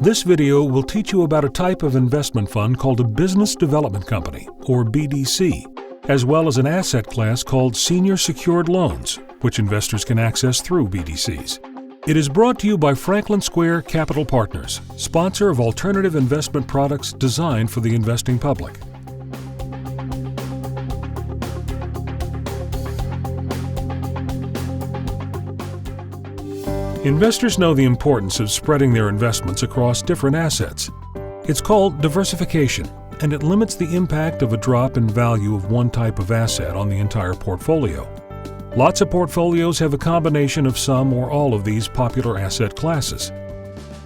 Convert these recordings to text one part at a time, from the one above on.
This video will teach you about a type of investment fund called a business development company, or BDC, as well as an asset class called senior secured loans, which investors can access through BDCs. It is brought to you by Franklin Square Capital Partners, sponsor of alternative investment products designed for the investing public. Investors know the importance of spreading their investments across different assets. It's called diversification, and it limits the impact of a drop in value of one type of asset on the entire portfolio. Lots of portfolios have a combination of some or all of these popular asset classes.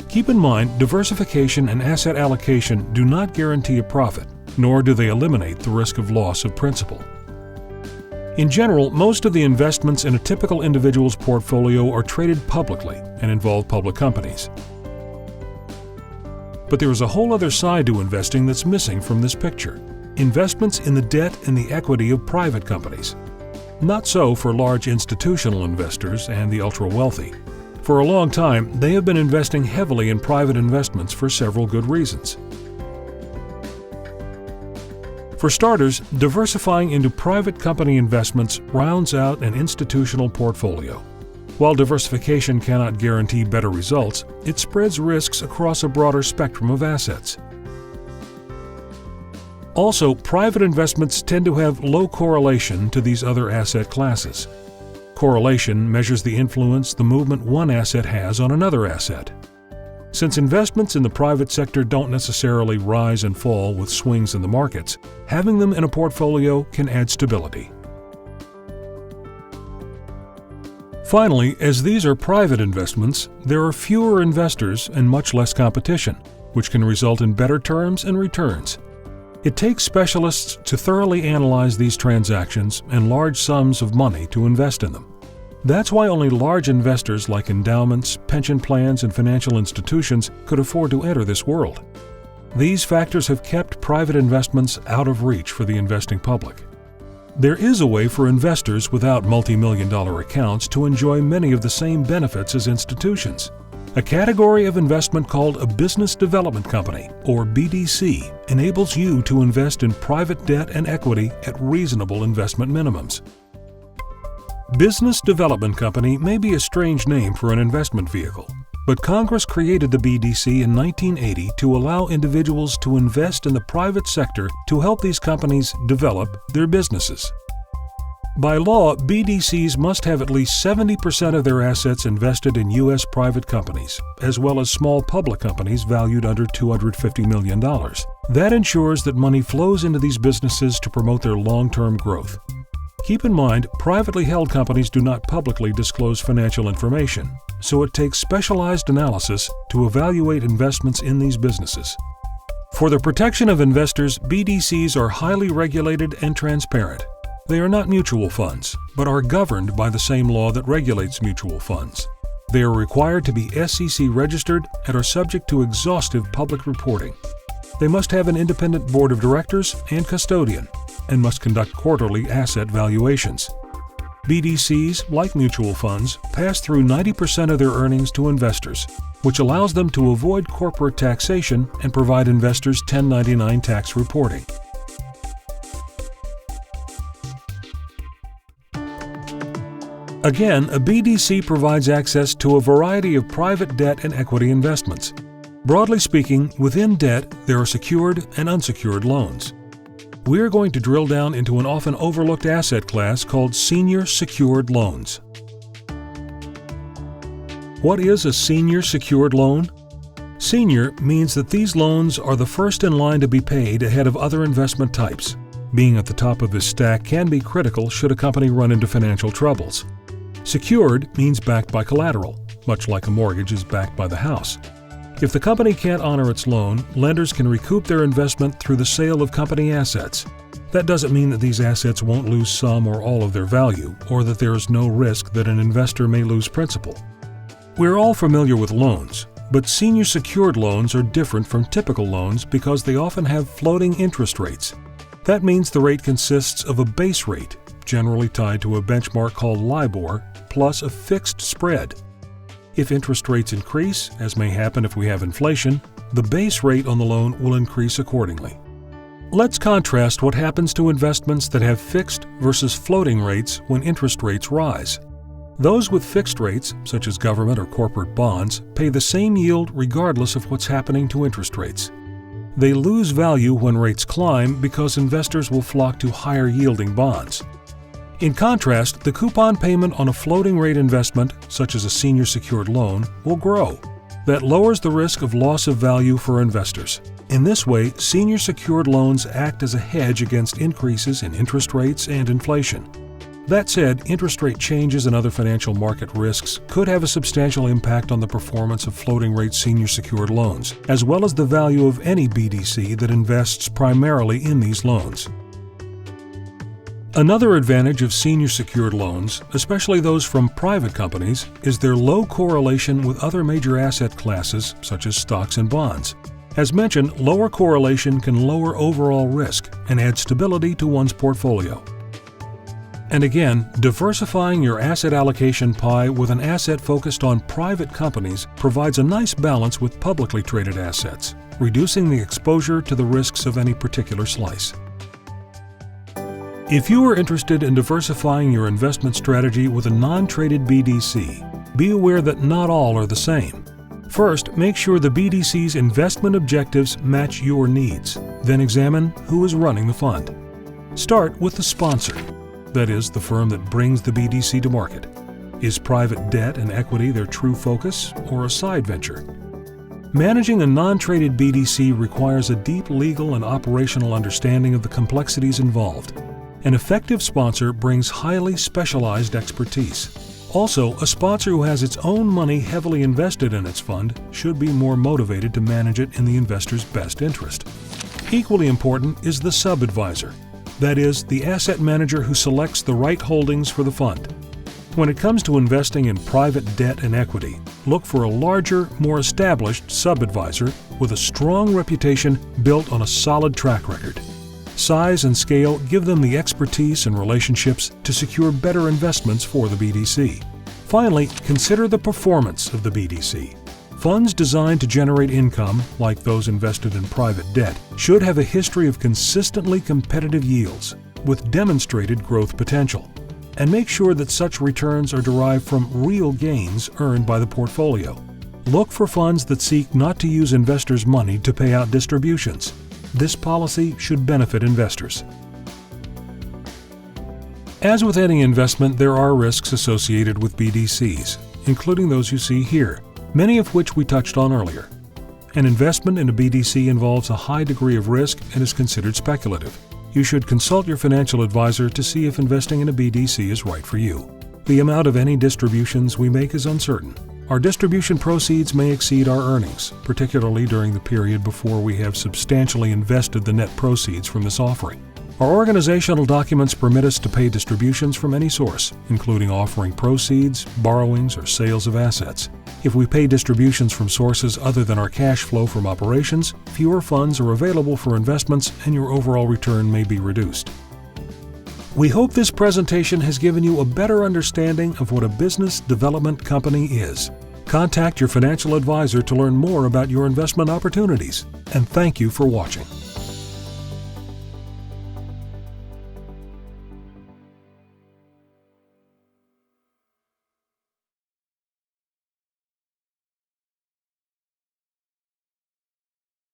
Keep in mind, diversification and asset allocation do not guarantee a profit, nor do they eliminate the risk of loss of principal. In general, most of the investments in a typical individual's portfolio are traded publicly and involve public companies. But there is a whole other side to investing that's missing from this picture: investments in the debt and the equity of private companies. Not so for large institutional investors and the ultra-wealthy. For a long time, they have been investing heavily in private investments for several good reasons. For starters, diversifying into private company investments rounds out an institutional portfolio. While diversification cannot guarantee better results, it spreads risks across a broader spectrum of assets. Also, private investments tend to have low correlation to these other asset classes. Correlation measures the influence the movement one asset has on another asset. Since investments in the private sector don't necessarily rise and fall with swings in the markets, having them in a portfolio can add stability. Finally, as these are private investments, there are fewer investors and much less competition, which can result in better terms and returns. It takes specialists to thoroughly analyze these transactions and large sums of money to invest in them. That's why only large investors like endowments, pension plans, and financial institutions could afford to enter this world. These factors have kept private investments out of reach for the investing public. There is a way for investors without multi-million-dollar accounts to enjoy many of the same benefits as institutions. A category of investment called a business development company, or BDC, enables you to invest in private debt and equity at reasonable investment minimums. Business Development Company may be a strange name for an investment vehicle, but Congress created the BDC in 1980 to allow individuals to invest in the private sector to help these companies develop their businesses. By law, BDCs must have at least 70% of their assets invested in U.S. private companies, as well as small public companies valued under $250 million. That ensures that money flows into these businesses to promote their long-term growth. Keep in mind, privately held companies do not publicly disclose financial information, so it takes specialized analysis to evaluate investments in these businesses. For the protection of investors, BDCs are highly regulated and transparent. They are not mutual funds, but are governed by the same law that regulates mutual funds. They are required to be SEC registered and are subject to exhaustive public reporting. They must have an independent board of directors and custodian, and must conduct quarterly asset valuations. BDCs, like mutual funds, pass through 90% of their earnings to investors, which allows them to avoid corporate taxation and provide investors 1099 tax reporting. Again, a BDC provides access to a variety of private debt and equity investments. Broadly speaking, within debt, there are secured and unsecured loans. We are going to drill down into an often overlooked asset class called senior secured loans. What is a senior secured loan? Senior means that these loans are the first in line to be paid ahead of other investment types. Being at the top of this stack can be critical should a company run into financial troubles. Secured means backed by collateral, much like a mortgage is backed by the house. If the company can't honor its loan, lenders can recoup their investment through the sale of company assets. That doesn't mean that these assets won't lose some or all of their value, or that there is no risk that an investor may lose principal. We're all familiar with loans, but senior secured loans are different from typical loans because they often have floating interest rates. That means the rate consists of a base rate, generally tied to a benchmark called LIBOR, plus a fixed spread. If interest rates increase, as may happen if we have inflation, the base rate on the loan will increase accordingly. Let's contrast what happens to investments that have fixed versus floating rates when interest rates rise. Those with fixed rates, such as government or corporate bonds, pay the same yield regardless of what's happening to interest rates. They lose value when rates climb because investors will flock to higher-yielding bonds. In contrast, the coupon payment on a floating rate investment, such as a senior secured loan, will grow. That lowers the risk of loss of value for investors. In this way, senior secured loans act as a hedge against increases in interest rates and inflation. That said, interest rate changes and other financial market risks could have a substantial impact on the performance of floating rate senior secured loans, as well as the value of any BDC that invests primarily in these loans. Another advantage of senior secured loans, especially those from private companies, is their low correlation with other major asset classes such as stocks and bonds. As mentioned, lower correlation can lower overall risk and add stability to one's portfolio. And again, diversifying your asset allocation pie with an asset focused on private companies provides a nice balance with publicly traded assets, reducing the exposure to the risks of any particular slice. If you are interested in diversifying your investment strategy with a non-traded BDC, be aware that not all are the same. First, make sure the BDC's investment objectives match your needs. Then examine who is running the fund. Start with the sponsor. That is, the firm that brings the BDC to market. Is private debt and equity their true focus, or a side venture? Managing a non-traded BDC requires a deep legal and operational understanding of the complexities involved. An effective sponsor brings highly specialized expertise. Also, a sponsor who has its own money heavily invested in its fund should be more motivated to manage it in the investor's best interest. Equally important is the sub-advisor. That is, the asset manager who selects the right holdings for the fund. When it comes to investing in private debt and equity, look for a larger, more established sub-advisor with a strong reputation built on a solid track record. Size and scale give them the expertise and relationships to secure better investments for the BDC. Finally, consider the performance of the BDC. Funds designed to generate income, like those invested in private debt, should have a history of consistently competitive yields with demonstrated growth potential. And make sure that such returns are derived from real gains earned by the portfolio. Look for funds that seek not to use investors' money to pay out distributions. This policy should benefit investors. As with any investment, there are risks associated with BDCs, including those you see here, many of which we touched on earlier. An investment in a BDC involves a high degree of risk and is considered speculative. You should consult your financial advisor to see if investing in a BDC is right for you. The amount of any distributions we make is uncertain. Our distribution proceeds may exceed our earnings, particularly during the period before we have substantially invested the net proceeds from this offering. Our organizational documents permit us to pay distributions from any source, including offering proceeds, borrowings, or sales of assets. If we pay distributions from sources other than our cash flow from operations, fewer funds are available for investments and your overall return may be reduced. We hope this presentation has given you a better understanding of what a business development company is. Contact your financial advisor to learn more about your investment opportunities, and thank you for watching.